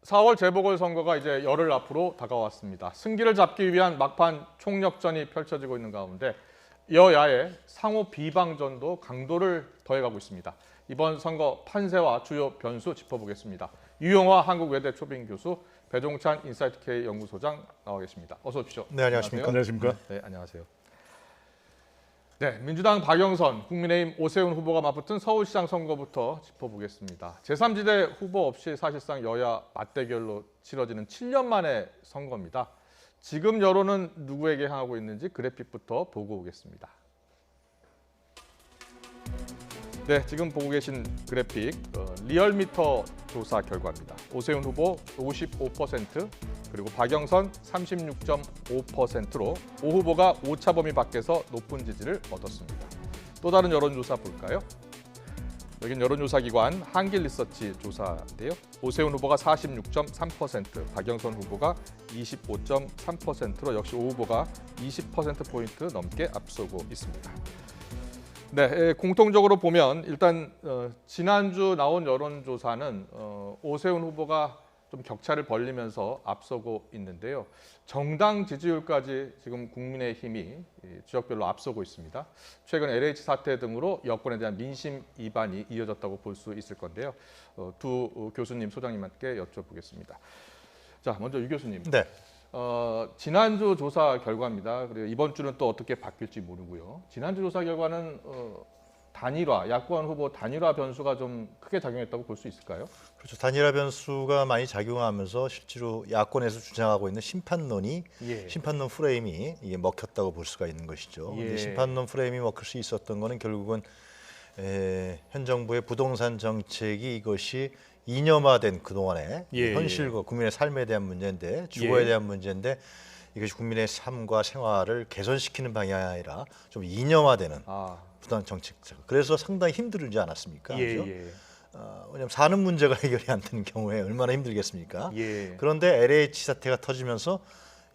4월 재보궐선거가 이제 열흘 앞으로 다가왔습니다. 승기를 잡기 위한 막판 총력전이 펼쳐지고 있는 가운데 여야의 상호 비방전도 강도를 더해가고 있습니다. 이번 선거 판세와 주요 변수 짚어보겠습니다. 유영화 한국외대 초빙 교수, 배종찬 인사이트K 연구소장 나와 계십니다. 어서 오십시오. 네, 안녕하십니까. 안녕하십니까. 네, 안녕하세요. 네, 민주당 박영선, 국민의힘 오세훈 후보가 맞붙은 서울시장 선거부터 짚어보겠습니다. 제3지대 후보 없이 사실상 여야 맞대결로 치러지는 7년 만의 선거입니다. 지금 여론은 누구에게 향하고 있는지 그래픽부터 보고 오겠습니다. 네, 지금 보고 계신 그래픽 리얼미터 조사 결과입니다. 오세훈 후보 55%, 그리고 박영선 36.5%로 오 후보가 오차 범위 밖에서 높은 지지를 얻었습니다. 또 다른 여론조사 볼까요? 여긴 여론조사 기관 한길리서치 조사인데요. 오세훈 후보가 46.3%, 박영선 후보가 25.3%로 역시 오 후보가 20%포인트 넘게 앞서고 있습니다. 네, 공통적으로 보면 일단 지난주 나온 여론조사는 오세훈 후보가 좀 격차를 벌리면서 앞서고 있는데요. 정당 지지율까지 지금 국민의힘이 지역별로 앞서고 있습니다. 최근 LH 사태 등으로 여권에 대한 민심 이반이 이어졌다고 볼 수 있을 건데요. 두 교수님, 소장님께 여쭤보겠습니다. 자, 먼저 유 교수님. 네. 지난주 조사 결과입니다. 그리고 이번 주는 또 어떻게 바뀔지 모르고요. 지난주 조사 결과는 단일화, 야권 후보 단일화 변수가 좀 크게 작용했다고 볼 수 있을까요? 그렇죠. 단일화 변수가 많이 작용하면서 실제로 야권에서 주장하고 있는 심판론이 심판론 프레임이 이게 먹혔다고 볼 수가 있는 것이죠. 근데 심판론 프레임이 먹힐 수 있었던 거는 결국은 현 정부의 부동산 정책이 이것이 이념화된 그동안의 현실과 국민의 삶에 대한 문제인데, 주거에 대한 문제인데, 이것이 국민의 삶과 생활을 개선시키는 방향이 아니라 좀 이념화되는 부동산 정책. 그래서 상당히 힘들지 않았습니까? 그렇죠? 왜냐하면 사는 문제가 해결이 안 되는 경우에 얼마나 힘들겠습니까? 그런데 LH 사태가 터지면서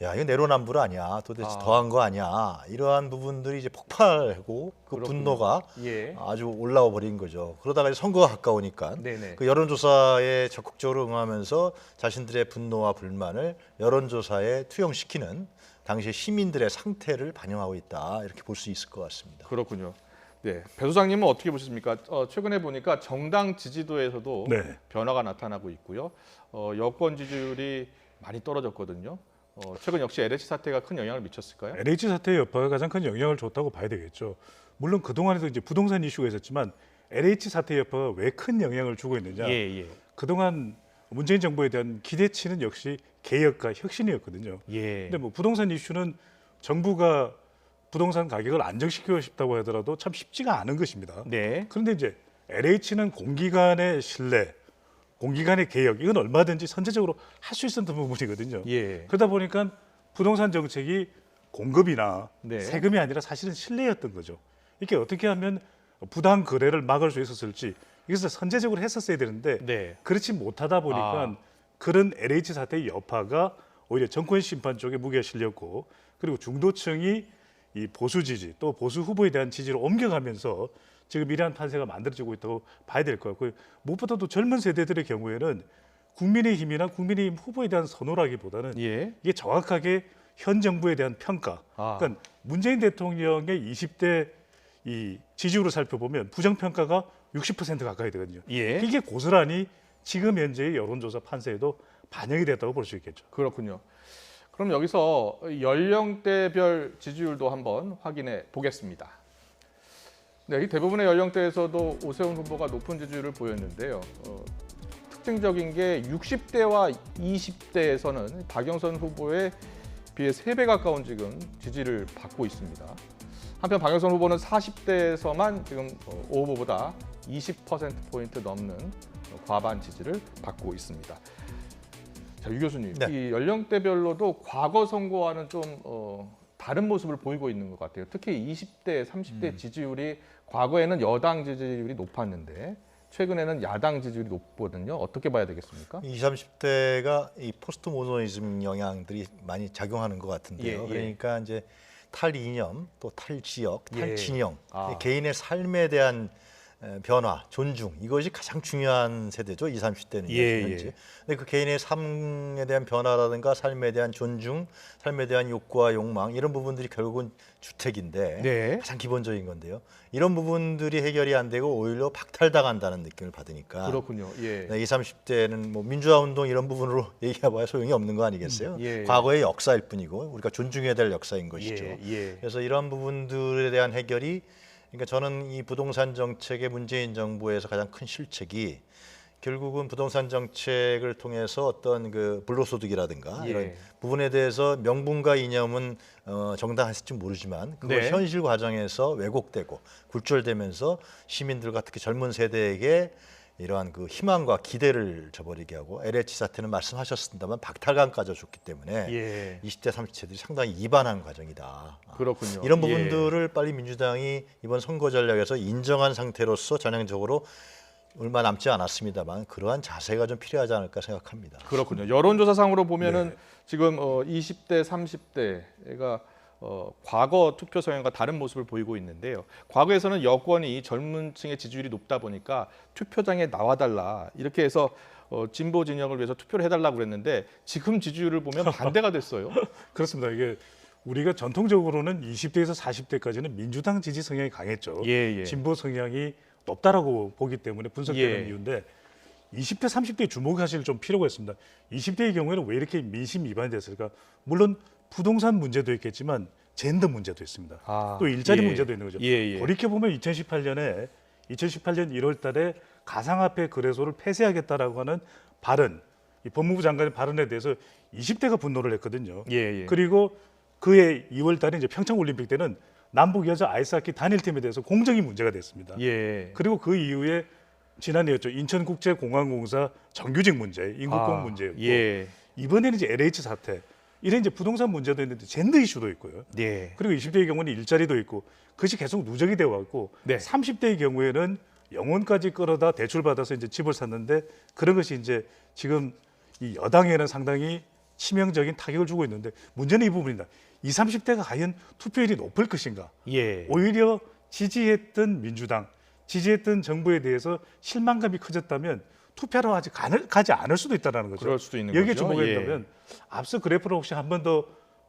야, 이거 내로남불 아니야, 도대체 더한 거 아니야, 이러한 부분들이 이제 폭발하고 그 분노가 아주 올라와 버린 거죠. 그러다가 이제 선거가 가까우니까 그 여론조사에 적극적으로 응하면서 자신들의 분노와 불만을 여론조사에 투영시키는 당시 시민들의 상태를 반영하고 있다, 이렇게 볼 수 있을 것 같습니다. 그렇군요. 네, 배 소장님은 어떻게 보십니까? 최근에 보니까 정당 지지도에서도 변화가 나타나고 있고요. 여권 지지율이 많이 떨어졌거든요. 최근 역시 LH 사태가 큰 영향을 미쳤을까요? LH 사태의 여파가 가장 큰 영향을 줬다고 봐야 되겠죠. 물론 그동안에도 이제 부동산 이슈가 있었지만 LH 사태의 여파가 왜 큰 영향을 주고 있느냐. 그동안 문재인 정부에 대한 기대치는 역시 개혁과 혁신이었거든요. 근데 뭐 부동산 이슈는 정부가 부동산 가격을 안정시키고 싶다고 하더라도 참 쉽지가 않은 것입니다. 그런데 이제 LH는 공기관의 신뢰, 공기관의 개혁, 이건 얼마든지 선제적으로 할 수 있었던 부분이거든요. 그러다 보니까 부동산 정책이 공급이나 세금이 아니라 사실은 신뢰였던 거죠. 이게 어떻게 하면 부당 거래를 막을 수 있었을지 이것을 선제적으로 했었어야 되는데 그렇지 못하다 보니까 그런 LH 사태의 여파가 오히려 정권 심판 쪽에 무게가 실렸고, 그리고 중도층이 이 보수 지지 또 보수 후보에 대한 지지를 옮겨가면서 지금 이러한 판세가 만들어지고 있다고 봐야 될 것 같고요. 무엇보다도 젊은 세대들의 경우에는 국민의힘이나 국민의힘 후보에 대한 선호라기보다는 이게 정확하게 현 정부에 대한 평가. 그러니까 문재인 대통령의 20대 이 지지율을 살펴보면 부정평가가 60% 가까이 되거든요. 이게 고스란히 지금 현재의 여론조사 판세에도 반영이 됐다고 볼 수 있겠죠. 그렇군요. 그럼 여기서 연령대별 지지율도 한번 확인해 보겠습니다. 네, 이 대부분의 연령대에서도 오세훈 후보가 높은 지지율을 보였는데요. 특징적인 게 60대와 20대에서는 박영선 후보에 비해 3배 가까운 지금 지지를 받고 있습니다. 한편 박영선 후보는 40대에서만 지금 오 후보보다 20%포인트 넘는 과반 지지를 받고 있습니다. 자, 유 교수님, 이 연령대별로도 과거 선거와는 좀 다른 모습을 보이고 있는 것 같아요. 특히 20대, 30대 지지율이 과거에는 여당 지지율이 높았는데 최근에는 야당 지지율이 높거든요. 어떻게 봐야 되겠습니까? 20, 30대가 이 포스트 모더니즘 영향들이 많이 작용하는 것 같은데요. 그러니까 이제 탈이념, 또 탈지역, 탈진영, 개인의 삶에 대한 변화, 존중 이것이 가장 중요한 세대죠. 20, 30대는 현재. 근데 그 개인의 삶에 대한 변화라든가 삶에 대한 존중, 삶에 대한 욕구와 욕망 이런 부분들이 결국은 주택인데 가장 기본적인 건데요. 이런 부분들이 해결이 안 되고 오히려 박탈당한다는 느낌을 받으니까 그렇군요. 20, 30대는 뭐 민주화 운동 이런 부분으로 얘기해봐야 소용이 없는 거 아니겠어요? 과거의 역사일 뿐이고 우리가 존중해야 될 역사인 것이죠. 그래서 이런 부분들에 대한 해결이 그러니까 저는 이 부동산 정책의 문재인 정부에서 가장 큰 실책이 결국은 부동산 정책을 통해서 어떤 그 불로소득이라든가 이런 부분에 대해서 명분과 이념은 정당했을지 모르지만 그걸 현실 과정에서 왜곡되고 굴절되면서 시민들과 특히 젊은 세대에게 이러한 그 희망과 기대를 저버리게 하고 LH 사태는 말씀하셨습니다만 박탈감까지 줬기 때문에 20대 30대들이 상당히 이반한 과정이다. 그렇군요. 이런 부분들을 빨리 민주당이 이번 선거 전략에서 인정한 상태로서 전향적으로 얼마 남지 않았습니다만 그러한 자세가 좀 필요하지 않을까 생각합니다. 그렇군요. 여론조사상으로 보면은 지금 20대, 30대가 과거 투표 성향과 다른 모습을 보이고 있는데요. 과거에서는 여권이 젊은 층의 지지율이 높다 보니까 투표장에 나와달라 이렇게 해서 진보 진영을 위해서 투표를 해달라고 그랬는데 지금 지지율을 보면 반대가 됐어요. 그렇습니다. 이게 우리가 전통적으로는 20대에서 40대까지는 민주당 지지 성향이 강했죠. 진보 성향이 높다라고 보기 때문에 분석되는 이유인데 20대, 30대에 주목하실 좀 필요가 있습니다. 20대의 경우에는 왜 이렇게 민심 위반이 됐을까? 물론 부동산 문제도 있겠지만 젠더 문제도 있습니다. 또 일자리 문제도 있는 거죠. 돌이켜보면 2018년 1월 달에 가상화폐 거래소를 폐쇄하겠다라고 하는 발언, 이 법무부 장관의 발언에 대해서 20대가 분노를 했거든요. 그리고 그해 2월 달에 이제 평창올림픽 때는 남북 여자 아이스하키 단일팀에 대해서 공정이 문제가 됐습니다. 그리고 그 이후에 지난해였죠. 인천국제공항공사 정규직 문제, 인구공 문제였고 이번에는 이제 LH 사태. 이런 이제 부동산 문제도 있는데 젠더 이슈도 있고요. 그리고 20대의 경우는 일자리도 있고 그것이 계속 누적이 되어 왔고 30대의 경우에는 영혼까지 끌어다 대출 받아서 이제 집을 샀는데 그런 것이 이제 지금 이 여당에는 상당히 치명적인 타격을 주고 있는데 문제는 이 부분입니다. 20, 30대가 과연 투표율이 높을 것인가? 오히려 지지했던 민주당, 지지했던 정부에 대해서 실망감이 커졌다면 투표하러 아직 가지 않을 수도 있다는 거죠. 그럴 수도 있는 여기에 거죠. 주목했다면 앞서 그래프를 혹시 한 번 더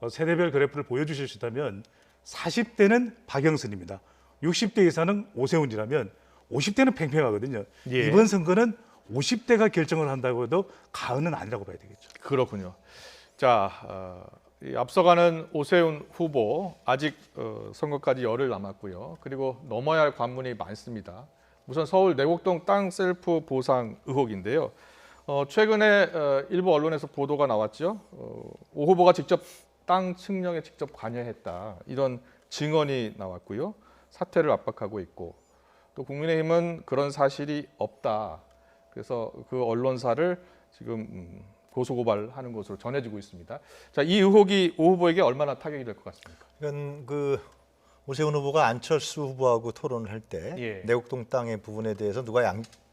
세대별 그래프를 보여주실 수 있다면 40대는 박영선입니다. 60대 이상은 오세훈이라면 50대는 팽팽하거든요. 이번 선거는 50대가 결정을 한다고 해도 가은은 아니라고 봐야 되겠죠. 그렇군요. 자, 이 앞서가는 오세훈 후보 아직 선거까지 열흘 남았고요. 그리고 넘어야 할 관문이 많습니다. 우선 서울 내곡동 땅 셀프 보상 의혹인데요. 최근에 일부 언론에서 보도가 나왔죠. 오 후보가 직접 땅 측량에 직접 관여했다. 이런 증언이 나왔고요. 사퇴를 압박하고 있고 또 국민의힘은 그런 사실이 없다. 그래서 그 언론사를 지금 고소고발하는 것으로 전해지고 있습니다. 자, 이 의혹이 오 후보에게 얼마나 타격이 될 것 같습니까? 이건 그 오세훈 후보가 안철수 후보하고 토론을 할 때 내곡동 땅의 부분에 대해서 누가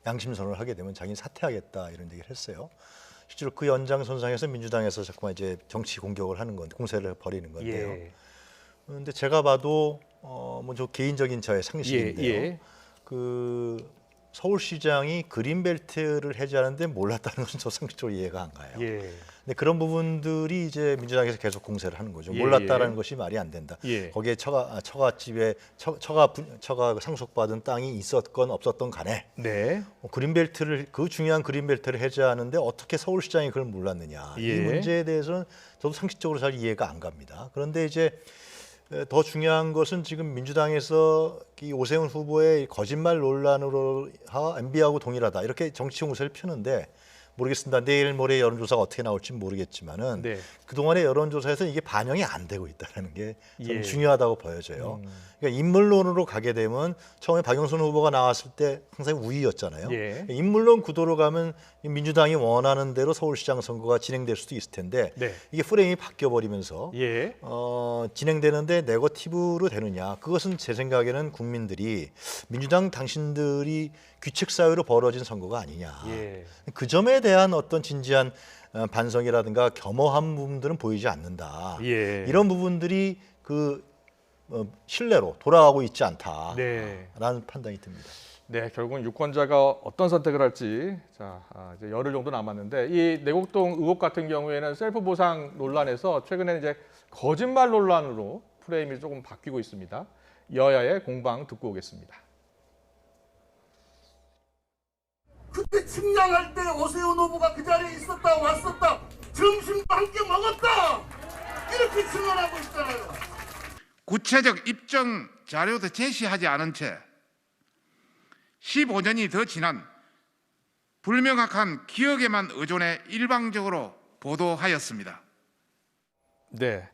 양심선언을 하게 되면 자기는 사퇴하겠다 이런 얘기를 했어요. 실제로 그 연장선상에서 민주당에서 자꾸만 이제 정치 공격을 하는 건데 공세를 벌이는 건데요. 그런데 제가 봐도 먼저 개인적인 저의 상식인데요. 그 서울시장이 그린벨트를 해제하는데 몰랐다는 것은 저 상식적으로 이해가 안 가요. 근데 그런 부분들이 이제 민주당에서 계속 공세를 하는 거죠. 몰랐다라는 것이 말이 안 된다. 거기에 처가집에 처가 상속받은 땅이 있었건 없었던 간에 그린벨트를 그 중요한 그린벨트를 해제하는데 어떻게 서울시장이 그걸 몰랐느냐. 이 문제에 대해서는 저도 상식적으로 잘 이해가 안 갑니다. 그런데 이제 더 중요한 것은 지금 민주당에서 이 오세훈 후보의 거짓말 논란으로 MB하고 동일하다 이렇게 정치 공세를 펴는데 모르겠습니다. 내일 모레 여론조사가 어떻게 나올지 모르겠지만은 그동안의 여론조사에서 이게 반영이 안 되고 있다는 게 좀 중요하다고 보여져요. 그러니까 인물론으로 가게 되면 처음에 박영선 후보가 나왔을 때 항상 우위였잖아요. 인물론 구도로 가면 민주당이 원하는 대로 서울시장 선거가 진행될 수도 있을 텐데 이게 프레임이 바뀌어버리면서 진행되는데 네거티브로 되느냐. 그것은 제 생각에는 국민들이 민주당 당신들이 규칙 사회로 벌어진 선거가 아니냐. 그 점에 대한 어떤 진지한 반성이라든가 겸허한 부분들은 보이지 않는다. 이런 부분들이 그 신뢰로 돌아가고 있지 않다라는 판단이 듭니다. 네, 결국은 유권자가 어떤 선택을 할지 자 이제 열흘 정도 남았는데 이 내곡동 의혹 같은 경우에는 셀프 보상 논란에서 최근에 이제 거짓말 논란으로 프레임이 조금 바뀌고 있습니다. 여야의 공방 듣고 오겠습니다. 그때 측량할 때 오세훈 후보가 그 자리에 있었다 왔었다 점심도 함께 먹었다 이렇게 증언하고 있잖아요. 구체적 입증 자료도 제시하지 않은 채 15년이 더 지난 불명확한 기억에만 의존해 일방적으로 보도하였습니다. 네,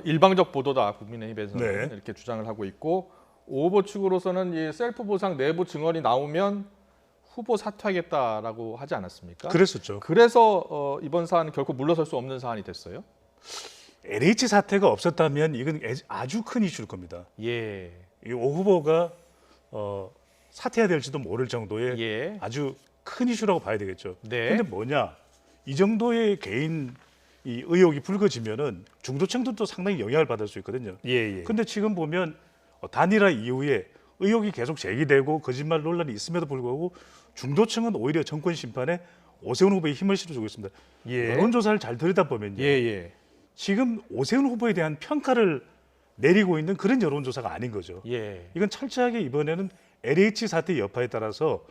일방적 보도다 국민의힘에서는 네. 이렇게 주장을 하고 있고 오 후보 측으로서는 이 셀프 보상 내부 증언이 나오면 후보 사퇴하겠다라고 하지 않았습니까? 그랬었죠. 그래서 이번 사안은 결코 물러설 수 없는 사안이 됐어요. LH 사태가 없었다면 이건 아주 큰 이슈일 겁니다. 예, 이 오 후보가 사퇴해야 될지도 모를 정도의 예. 아주 큰 이슈라고 봐야 되겠죠. 네. 근데 뭐냐? 이 정도의 개인 이 의혹이 불거지면은 중도층들도 상당히 영향을 받을 수 있거든요. 예, 예. 근데 지금 보면 단일화 이후에 의혹이 계속 제기되고 거짓말 논란이 있음에도 불구하고 중도층은 오히려 정권 심판에 오세훈 후보에 힘을 실어주고 있습니다. 예. 여론조사를 잘 들여다보면요. 예, 예. 지금 오세훈 후보에 대한 평가를 내리고 있는 그런 여론조사가 아닌 거죠. 예. 이건 철저하게 이번에는 LH 사태 여파에 따라서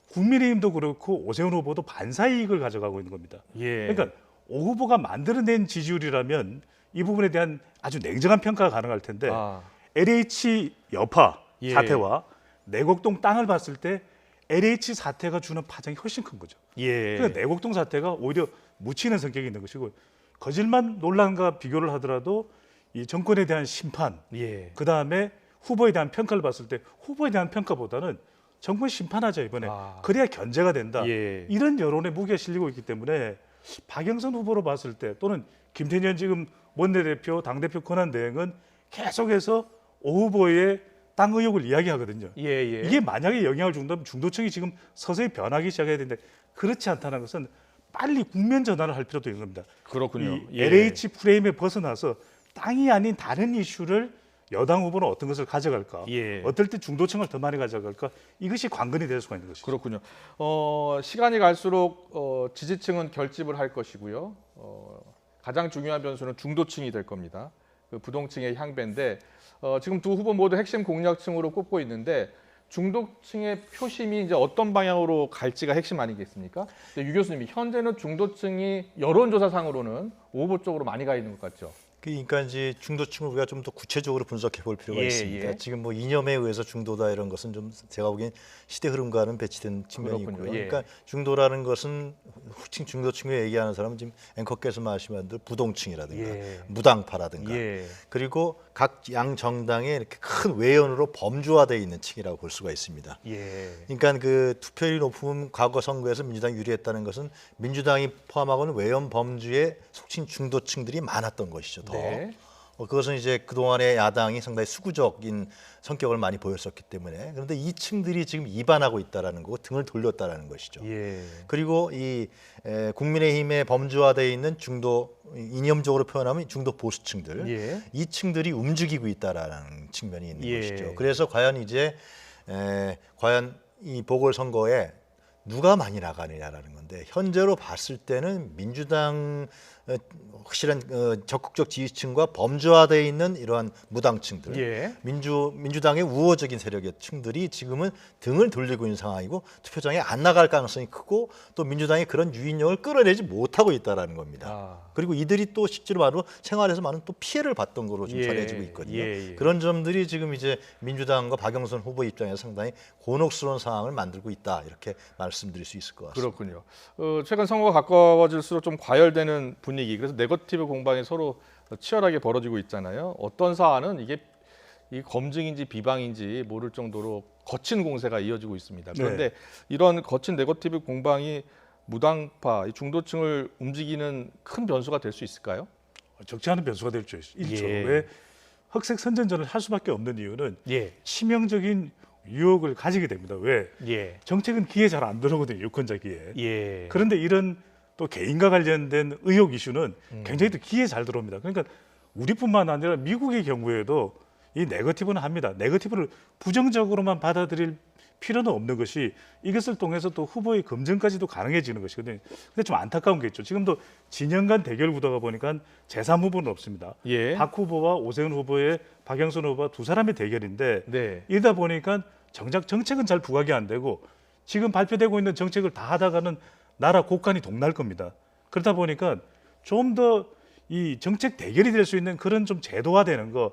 국민의힘도 그렇고 오세훈 후보도 반사이익을 가져가고 있는 겁니다. 예. 그러니까 오 후보가 만들어낸 지지율이라면 이 부분에 대한 아주 냉정한 평가가 가능할 텐데 LH 여파 예. 사태와 내곡동 땅을 봤을 때 LH 사태가 주는 파장이 훨씬 큰 거죠. 예. 그러니까 내곡동 사태가 오히려 묻히는 성격이 있는 것이고 거짓말 논란과 비교를 하더라도 이 정권에 대한 심판, 예. 그 다음에 후보에 대한 평가를 봤을 때 후보에 대한 평가보다는 정권 심판하자 이번에 그래야 견제가 된다. 예. 이런 여론에 무게가 실리고 있기 때문에 박영선 후보로 봤을 때 또는 김태년 지금 원내대표, 당대표 권한대행은 계속해서 오 후보의 땅 의혹을 이야기하거든요. 예, 예. 이게 만약에 영향을 준다면 중도층이 지금 서서히 변하기 시작해야 되는데 그렇지 않다는 것은 빨리 국면 전환을 할 필요도 있는 겁니다. 그렇군요. 이 LH 프레임에 벗어나서 땅이 아닌 다른 이슈를 여당 후보는 어떤 것을 가져갈까? 예. 어떨 때 중도층을 더 많이 가져갈까? 이것이 관건이 될 수가 있는 것이죠. 그렇군요. 시간이 갈수록 지지층은 결집을 할 것이고요. 가장 중요한 변수는 중도층이 될 겁니다. 그 부동층의 향배인데 지금 두 후보 모두 핵심 공략층으로 꼽고 있는데 중도층의 표심이 이제 어떤 방향으로 갈지가 핵심 아니겠습니까? 근데 유 교수님이 현재는 중도층이 여론조사상으로는 오 후보 쪽으로 많이 가 있는 것 같죠. 그러니까 이제 중도층을 우리가 좀 더 구체적으로 분석해 볼 필요가 예, 있습니다. 예. 지금 뭐 이념에 의해서 중도다 이런 것은 좀 제가 보기엔 시대 흐름과는 배치된 측면이 그렇군요. 있고요. 예. 그러니까 중도라는 것은 후층 중도층에 얘기하는 사람은 지금 앵커께서 말씀하신 대로 부동층이라든가 예. 무당파라든가 예. 그리고 각 양 정당에 이렇게 큰 외연으로 범주화되어 있는 층이라고 볼 수가 있습니다. 예. 그러니까 그 투표율이 높으면 과거 선거에서 민주당이 유리했다는 것은 민주당이 포함하고는 외연 범주에 속친 중도층들이 많았던 것이죠. 더. 네. 그것은 이제 그동안의 야당이 상당히 수구적인 성격을 많이 보였었기 때문에 그런데 이 층들이 지금 이반하고 있다라는 거고 등을 돌렸다라는 것이죠. 예. 그리고 이 국민의힘에 범주화되어 있는 중도 이념적으로 표현하면 중도 보수층들 예. 이 층들이 움직이고 있다라는 측면이 있는 예. 것이죠. 그래서 과연 이제 과연 이 보궐선거에 누가 많이 나가느냐라는 건데 현재로 봤을 때는 민주당 확실한 적극적 지지층과 범주화되어 있는 이러한 무당층들, 예. 민주당의 우호적인 세력의 층들이 지금은 등을 돌리고 있는 상황이고 투표장에 안 나갈 가능성이 크고 또 민주당이 그런 유인력을 끌어내지 못하고 있다라는 겁니다. 그리고 이들이 또 실제로 말로 생활에서 많은 또 피해를 봤던 거로 좀 예. 전해지고 있거든요. 예. 그런 점들이 지금 이제 민주당과 박영선 후보 입장에서 상당히 곤혹스러운 상황을 만들고 있다 이렇게 말씀드릴 수 있을 것 같습니다. 그렇군요. 최근 선거가 가까워질수록 좀 과열되는 분위기, 그래서 네거티브 공방이 서로 치열하게 벌어지고 있잖아요. 어떤 사안은 이게 이 검증인지 비방인지 모를 정도로 거친 공세가 이어지고 있습니다. 그런데 이런 거친 네거티브 공방이 무당파, 이 중도층을 움직이는 큰 변수가 될 수 있을까요? 적지 않은 변수가 될 수 있죠. 예. 왜 흑색 선전전을 할 수밖에 없는 이유는 예. 치명적인 유혹을 가지게 됩니다. 왜? 예. 정책은 기에 잘 안 들어오거든요. 유권자 기에. 예. 그런데 이런 또 개인과 관련된 의혹 이슈는 굉장히 또 기에 잘 들어옵니다. 그러니까 우리뿐만 아니라 미국의 경우에도 이 네거티브는 합니다. 네거티브를 부정적으로만 받아들일 필요는 없는 것이 이것을 통해서 또 후보의 검증까지도 가능해지는 것이거든요. 근데 좀 안타까운 게 있죠. 지금도 진영 간 대결 구도가 보니까 제3후보는 없습니다. 예. 박 후보와 오세훈 후보의 박영선 후보와 두 사람의 대결인데 네. 이러다 보니까 정작 정책은 잘 부각이 안 되고 지금 발표되고 있는 정책을 다 하다가는 나라 곳간이 동날 겁니다. 그러다 보니까 좀 더 이 정책 대결이 될 수 있는 그런 좀 제도화되는 거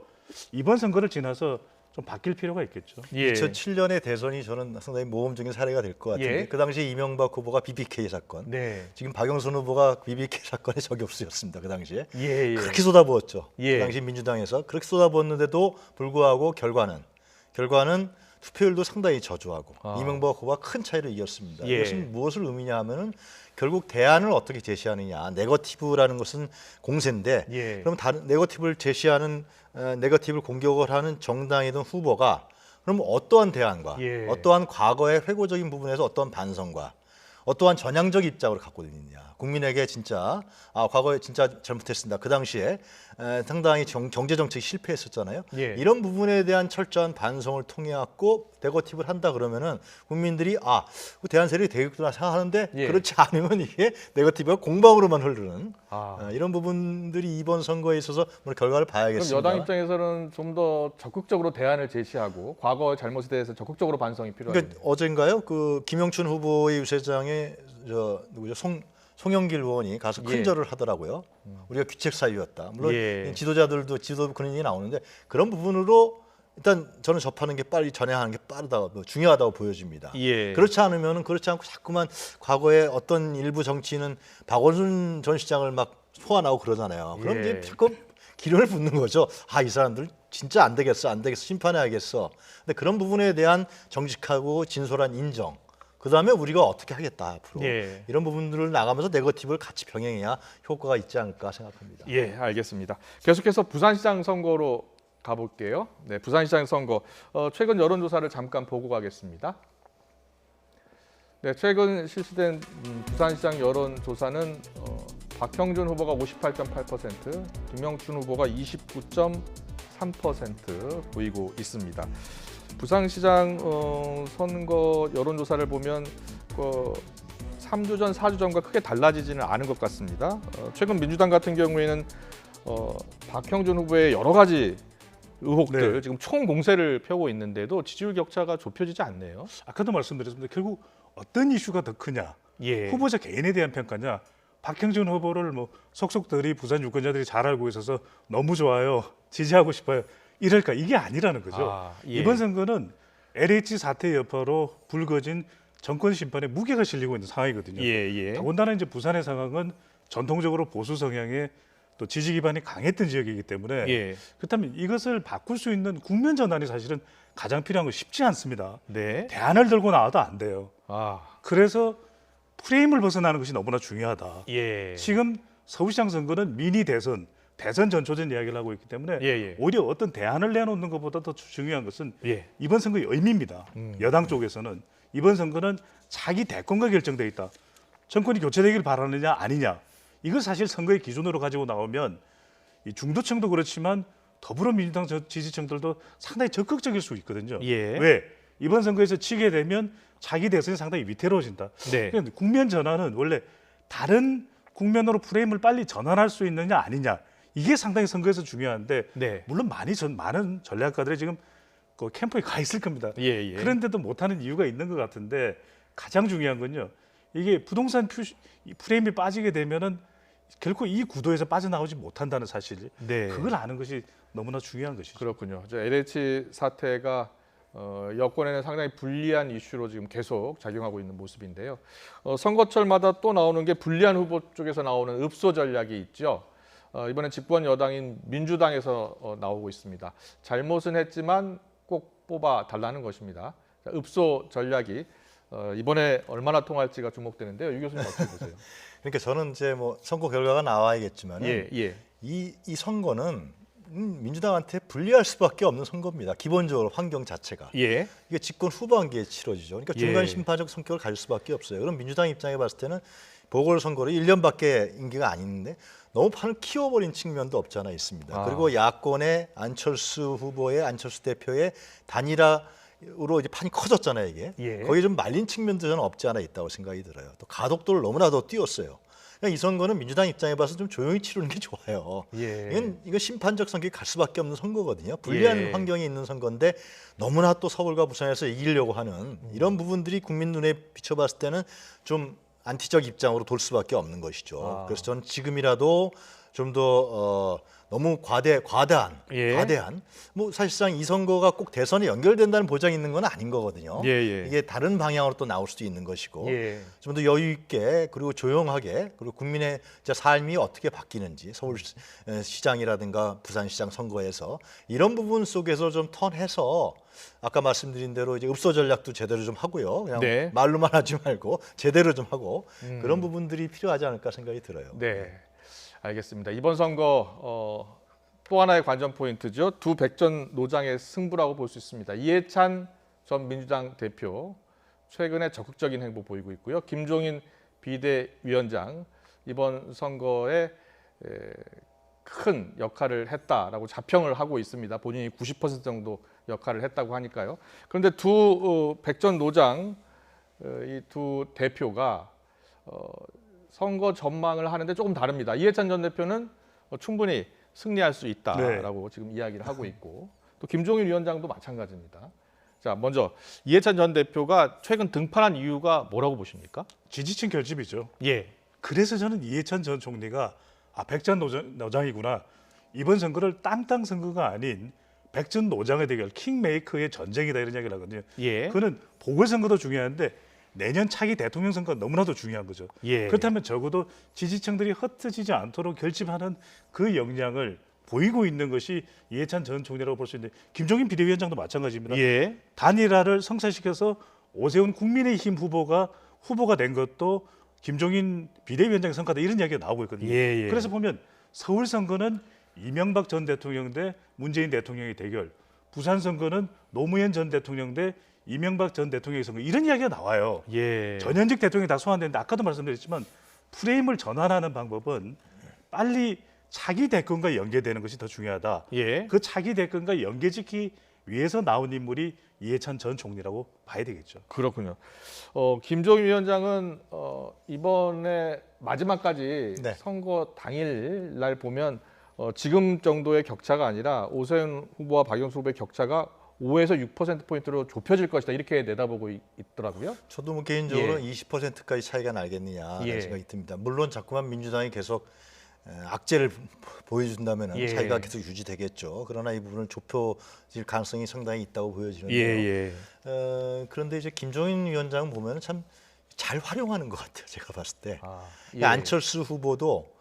이번 선거를 지나서 좀 바뀔 필요가 있겠죠. 예. 2007년의 대선이 저는 상당히 모범적인 사례가 될 것 같은데 예. 그 당시 이명박 후보가 BBK 사건, 네. 지금 박영선 후보가 BBK 사건에 적이 없으셨습니다. 그 당시에 예. 예. 그렇게 쏟아부었죠. 예. 그 당시 민주당에서 그렇게 쏟아부었는데도 불구하고 결과는 투표율도 상당히 저조하고 이명박 후보가 큰 차이로 이겼습니다. 예. 이것은 무엇을 의미냐 하면은 결국 대안을 어떻게 제시하느냐. 네거티브라는 것은 공세인데 예. 그럼 다른 네거티브를 제시하는 네거티브를 공격을 하는 정당이든 후보가 그럼 어떠한 대안과 예. 어떠한 과거의 회고적인 부분에서 어떠한 반성과 어떠한 전향적 입장을 갖고 있느냐. 국민에게 진짜 과거에 진짜 잘못했습니다. 그 당시에 상당히 경제 정책이 실패했었잖아요. 예. 이런 부분에 대한 철저한 반성을 통해 갖고 네거티브를 한다 그러면은 국민들이 그 대안 세력이 되겠구나 생각하는데 예. 그렇지 않으면 이게 네거티브가 공방으로만 흐르는 이런 부분들이 이번 선거에 있어서 오늘 결과를 그럼 봐야겠습니다. 여당 입장에서는 좀 더 적극적으로 대안을 제시하고 과거의 잘못에 대해서 적극적으로 반성이 필요하다. 그러니까 어젠가요? 그 김영춘 후보의 유세장에 누구죠? 송영길 의원이 가서 큰 예. 절을 하더라고요. 우리가 귀책 사유였다. 물론 예. 지도자들도 그런 얘기 나오는데 그런 부분으로 일단 저는 접하는 게 빨리 전향하는 게 중요하다고 보여집니다. 예. 그렇지 않으면은 그렇지 않고 자꾸만 과거에 어떤 일부 정치인은 박원순 전 시장을 막 소환하고 그러잖아요. 그럼 예. 이제 자꾸 기론을 붓는 거죠. 이 사람들 진짜 안 되겠어, 심판해야겠어. 근데 그런 부분에 대한 정직하고 진솔한 인정. 그 다음에 우리가 어떻게 하겠다 앞으로 예. 이런 부분들을 나가면서 네거티브를 같이 병행해야 효과가 있지 않을까 생각합니다. 예, 알겠습니다. 계속해서 부산시장 선거로 가볼게요. 네, 부산시장 선거 최근 여론조사를 잠깐 보고 가겠습니다. 네, 최근 실시된 부산시장 여론조사는 박형준 후보가 58.8%, 김영춘 후보가 29.3% 보이고 있습니다. 부산시장 선거 여론조사를 보면 3주 전, 4주 전과 크게 달라지지는 않은 것 같습니다. 최근 민주당 같은 경우에는 박형준 후보의 여러 가지 의혹들 네. 지금 총공세를 펴고 있는데도 지지율 격차가 좁혀지지 않네요. 아까도 말씀드렸습니다. 결국 어떤 이슈가 더 크냐, 예. 후보자 개인에 대한 평가냐. 박형준 후보를 속속들이 부산 유권자들이 잘 알고 있어서 너무 좋아요, 지지하고 싶어요, 이럴까? 이게 아니라는 거죠. 예. 이번 선거는 LH 사태 여파로 불거진 정권 심판에 무게가 실리고 있는 상황이거든요. 예. 더군다나 이제 부산의 상황은 전통적으로 보수 성향의 또 지지 기반이 강했던 지역이기 때문에 예. 그렇다면 이것을 바꿀 수 있는 국면 전환이 사실은 가장 필요한 건 쉽지 않습니다. 네. 대안을 들고 나와도 안 돼요. 그래서 프레임을 벗어나는 것이 너무나 중요하다. 예. 지금 서울시장 선거는 미니 대선 전초전 이야기를 하고 있기 때문에 예. 오히려 어떤 대안을 내놓는 것보다 더 중요한 것은 예. 이번 선거의 의미입니다. 여당 쪽에서는 이번 선거는 자기 대권과 결정돼 있다. 정권이 교체되길 바라느냐 아니냐. 이걸 사실 선거의 기준으로 가지고 나오면 이 중도층도 그렇지만 더불어민주당 지지층들도 상당히 적극적일 수 있거든요. 예. 왜? 이번 선거에서 지게 되면 자기 대선이 상당히 위태로워진다. 네. 그러니까 국면 전환은 원래 다른 국면으로 프레임을 빨리 전환할 수 있느냐 아니냐. 이게 상당히 선거에서 중요한데 네. 물론 많은 전략가들이 지금 그 캠프에 가 있을 겁니다. 예. 그런데도 못하는 이유가 있는 것 같은데 가장 중요한 건요. 이게 부동산 프레임이 빠지게 되면은 결코 이 구도에서 빠져나오지 못한다는 사실. 네. 그걸 아는 것이 너무나 중요한 것이죠. 그렇군요. LH 사태가 여권에는 상당히 불리한 이슈로 지금 계속 작용하고 있는 모습인데요. 선거철마다 또 나오는 게 불리한 후보 쪽에서 나오는 읍소 전략이 있죠. 이번엔 집권 여당인 민주당에서 나오고 있습니다. 잘못은 했지만 꼭 뽑아 달라는 것입니다. 읍소 전략이 이번에 얼마나 통할지가 주목되는데요. 유 교수님 어떻게 보세요? 그러니까 저는 이제 선거 결과가 나와야겠지만 예. 이 선거는 민주당한테 불리할 수밖에 없는 선거입니다. 기본적으로 환경 자체가. 예. 이게 집권 후반기에 치러지죠. 그러니까 중간 예. 심판적 성격을 가질 수밖에 없어요. 그럼 민주당 입장에 봤을 때는 보궐선거로 1년밖에 임기가 아닌데 너무 판을 키워버린 측면도 없지 않아 있습니다. 그리고 야권의 안철수 대표의 단일화 이제 판이 커졌잖아요, 이게. 예. 거기에 좀 말린 측면도 저는 없지 않아 있다고 생각이 들어요. 또 가독도를 너무나도 띄웠어요. 그러니까 이 선거는 민주당 입장에 봐서 좀 조용히 치르는 게 좋아요. 예. 이건 심판적 성격이 갈 수밖에 없는 선거거든요. 불리한 예. 환경에 있는 선거인데 너무나 또 서울과 부산에서 이기려고 하는 이런 부분들이 국민 눈에 비춰봤을 때는 좀 안티적 입장으로 돌 수밖에 없는 것이죠. 아. 그래서 저는 지금이라도 좀 더 너무 과대한 뭐 사실상 이 선거가 꼭 대선에 연결된다는 보장이 있는 건 아닌 거거든요. 예. 이게 다른 방향으로 또 나올 수도 있는 것이고 예. 좀 더 여유 있게 그리고 조용하게 그리고 국민의 진짜 삶이 어떻게 바뀌는지 서울시장이라든가 부산시장 선거에서 이런 부분 속에서 좀 턴해서 아까 말씀드린 대로 이제 읍소 전략도 제대로 좀 하고요. 그냥 네. 말로만 하지 말고 제대로 좀 하고 그런 부분들이 필요하지 않을까 생각이 들어요. 네, 알겠습니다. 이번 선거 또 하나의 관전 포인트죠. 두 백전 노장의 승부라고 볼 수 있습니다. 이해찬 전 민주당 대표 최근에 적극적인 행보 보이고 있고요. 김종인 비대위원장 이번 선거에 큰 역할을 했다라고 자평을 하고 있습니다. 본인이 90% 정도 역할을 했다고 하니까요. 그런데 두 백전 노장 이 두 대표가 선거 전망을 하는데 조금 다릅니다. 이해찬 전 대표는 충분히 승리할 수 있다라고 지금 이야기를 하고 있고 또 김종인 위원장도 마찬가지입니다. 자, 먼저 이해찬 전 대표가 최근 등판한 이유가 뭐라고 보십니까? 지지층 결집이죠. 예. 그래서 저는 이해찬 전 총리가 백전 노장이구나. 이번 선거를 땅땅 선거가 아닌 백전 노장의 대결, 킹메이커의 전쟁이다 이런 이야기를 하거든요. 예. 그는 보궐선거도 중요한데 내년 차기 대통령 선거가 너무나도 중요한 거죠. 예. 그렇다면 적어도 지지층들이 흩어지지 않도록 결집하는 그 역량을 보이고 있는 것이 이해찬 전 총리라고 볼 수 있는데 김종인 비대위원장도 마찬가지입니다. 예. 단일화를 성사시켜서 오세훈 국민의힘 후보가 된 것도 김종인 비대위원장의 성과다 이런 이야기가 나오고 있거든요. 예. 그래서 보면 서울 선거는 이명박 전 대통령 대 문재인 대통령의 대결, 부산 선거는 노무현 전 대통령 대 이명박 전 대통령의 선거 이런 이야기가 나와요. 예. 전현직 대통령이 다 소환됐는데 아까도 말씀드렸지만 프레임을 전환하는 방법은 빨리 차기 대권과 연계되는 것이 더 중요하다. 예. 그 차기 대권과 연계짓기 위해서 나온 인물이 이해찬 전 총리라고 봐야 되겠죠. 그렇군요. 김종인 위원장은 이번에 마지막까지 네. 선거 당일 날 보면 지금 정도의 격차가 아니라 오세훈 후보와 박영수 후보의 격차가 5에서 6%포인트로 좁혀질 것이다 이렇게 내다보고 있더라고요. 저도 뭐 개인적으로 예. 20%까지 차이가 나겠느냐라는 예. 생각이 듭니다. 물론 자꾸만 민주당이 계속 악재를 보여준다면 예. 차이가 계속 유지되겠죠. 그러나 이 부분을 좁혀질 가능성이 상당히 있다고 보여지는데요. 예. 그런데 이제 김종인 위원장은 보면 참 잘 활용하는 것 같아요. 제가 봤을 때. 예. 안철수 후보도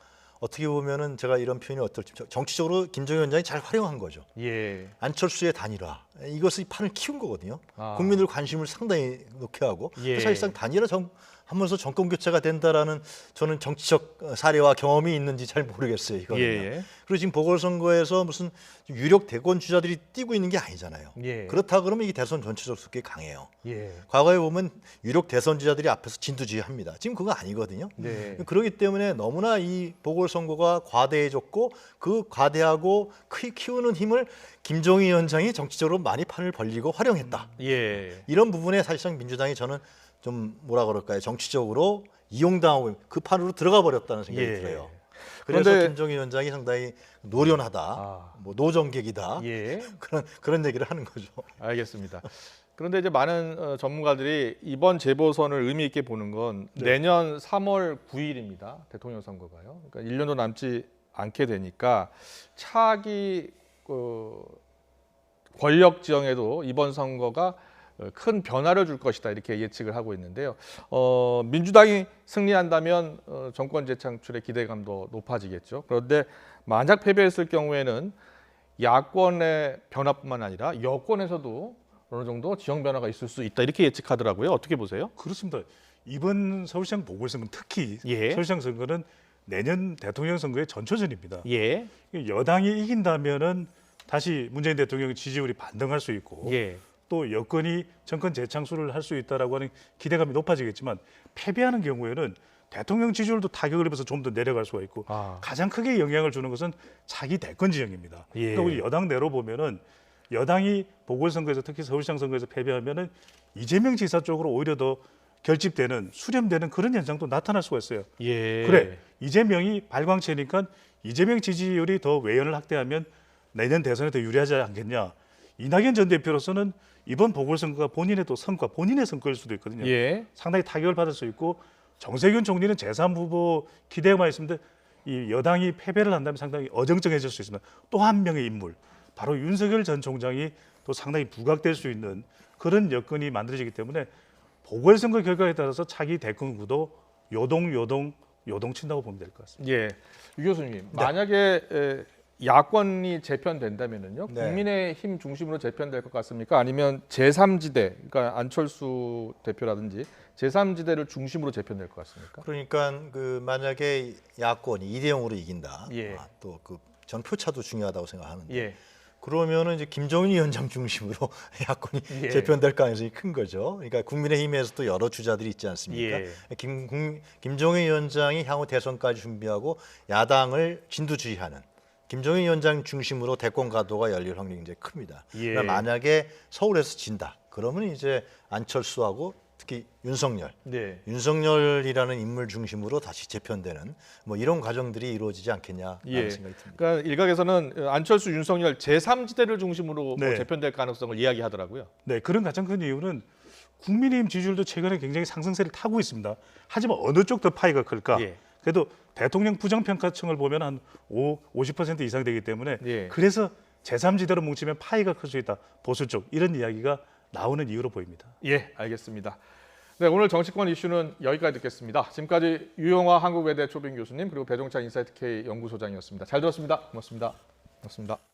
어떻게 보면은 제가 이런 표현이 어떨지 정치적으로 김종인 위원장이 잘 활용한 거죠. 예. 안철수의 단일화 이것이 판을 키운 거거든요. 아. 국민들 관심을 상당히 놓게 하고 예. 사실상 단일화 하면서 정권 교체가 된다라는 저는 정치적 사례와 경험이 있는지 잘 모르겠어요. 이거는요. 예. 그리고 지금 보궐선거에서 무슨 유력 대권 주자들이 뛰고 있는 게 아니잖아요. 예. 그렇다 그러면 이게 대선 전체적 속에 강해요. 예. 과거에 보면 유력 대선 주자들이 앞에서 진두지휘합니다. 지금 그거 아니거든요. 네. 그렇기 때문에 너무나 이 보궐선거가 과대해졌고 그 과대하고 키우는 힘을 김종인 위원장이 정치적으로 많이 판을 벌리고 활용했다. 예. 이런 부분에 사실상 민주당이 저는 좀 뭐라 그럴까요? 정치적으로 이용당하고 그 판으로 들어가 버렸다는 생각이 예. 들어요. 그래서 그런데- 김종인 위원장이 상당히 노련하다, 아. 뭐 노정객이다 예. 그런 얘기를 하는 거죠. 알겠습니다. 그런데 이제 많은 전문가들이 이번 재보선을 의미 있게 보는 건 내년 3월 9일입니다. 대통령 선거가요. 그러니까 1년도 남지 않게 되니까 차기 권력 지형에도 이번 선거가 큰 변화를 줄 것이다 이렇게 예측을 하고 있는데요. 민주당이 승리한다면 정권 재창출의 기대감도 높아지겠죠. 그런데 만약 패배했을 경우에는 야권의 변화뿐만 아니라 여권에서도 어느 정도 지형 변화가 있을 수 있다 이렇게 예측하더라고요. 어떻게 보세요? 그렇습니다. 이번 서울시장 보궐선거는 특히 예. 서울시장 선거는 내년 대통령 선거의 전초전입니다. 예. 여당이 이긴다면은 다시 문재인 대통령 지지율이 반등할 수 있고 예. 또 여건이 정권 재창출을 할 수 있다라고 하는 기대감이 높아지겠지만 패배하는 경우에는 대통령 지지율도 타격을 입어서 좀 더 내려갈 수가 있고 아. 가장 크게 영향을 주는 것은 차기 대권 지형입니다. 예. 그러니까 우리 여당 내로 보면은 여당이 보궐선거에서 특히 서울시장 선거에서 패배하면은 이재명 지사 쪽으로 오히려 더 결집되는 수렴되는 그런 현상도 나타날 수가 있어요. 예. 그래 이재명이 발광체니까 이재명 지지율이 더 외연을 확대하면 내년 대선에 더 유리하지 않겠냐. 이낙연 전 대표로서는 이번 보궐선거가 본인의 또 성과, 본인의 성과일 수도 있거든요. 예. 상당히 타격을 받을 수 있고 정세균 총리는 제3후보 기대가 많이 있습니다. 이 여당이 패배를 한다면 상당히 어정쩡해질 수 있습니다. 또 한 명의 인물, 바로 윤석열 전 총장이 또 상당히 부각될 수 있는 그런 여건이 만들어지기 때문에 보궐선거 결과에 따라서 차기 대권 구도 요동친다고 보면 될 것 같습니다. 예. 유 교수님, 만약에 야권이 재편된다면은요. 네. 국민의힘 중심으로 재편될 것 같습니까? 아니면 제3지대, 그러니까 안철수 대표라든지 제3지대를 중심으로 재편될 것 같습니까? 그러니까 그 만약에 야권이 2대0으로 이긴다. 예. 또 그 전 표차도 중요하다고 생각하는데. 예. 그러면은 이제 김정인 위원장 중심으로 야권이 예. 재편될 가능성이 큰 거죠. 그러니까 국민의힘에서도 여러 주자들이 있지 않습니까? 예. 김정인 위원장이 향후 대선까지 준비하고 야당을 진두지휘하는 김정인 위원장 중심으로 대권 가도가 열릴 확률이 굉장히 큽니다. 예. 그러니까 만약에 서울에서 진다. 그러면 이제 안철수하고 특히 네. 윤석열이라는 인물 중심으로 다시 재편되는 뭐 이런 과정들이 이루어지지 않겠냐라는 예. 생각이 듭니다. 그러니까 일각에서는 안철수, 윤석열 제3지대를 중심으로 뭐 네. 재편될 가능성을 이야기하더라고요. 네, 그런 가장 큰 이유는 국민의힘 지지율도 최근에 굉장히 상승세를 타고 있습니다. 하지만 어느 쪽 더 파이가 클까? 예. 그래도 대통령 부정평가청을 보면 한 50% 이상 되기 때문에 예. 그래서 제3지대로 뭉치면 파이가 클 수 있다. 보수 쪽 이런 이야기가 나오는 이유로 보입니다. 예, 알겠습니다. 네, 오늘 정치권 이슈는 여기까지 듣겠습니다. 지금까지 유영화 한국외대 초빙 교수님 그리고 배종찬 인사이트 K 연구소장이었습니다. 잘 들었습니다. 고맙습니다. 고맙습니다.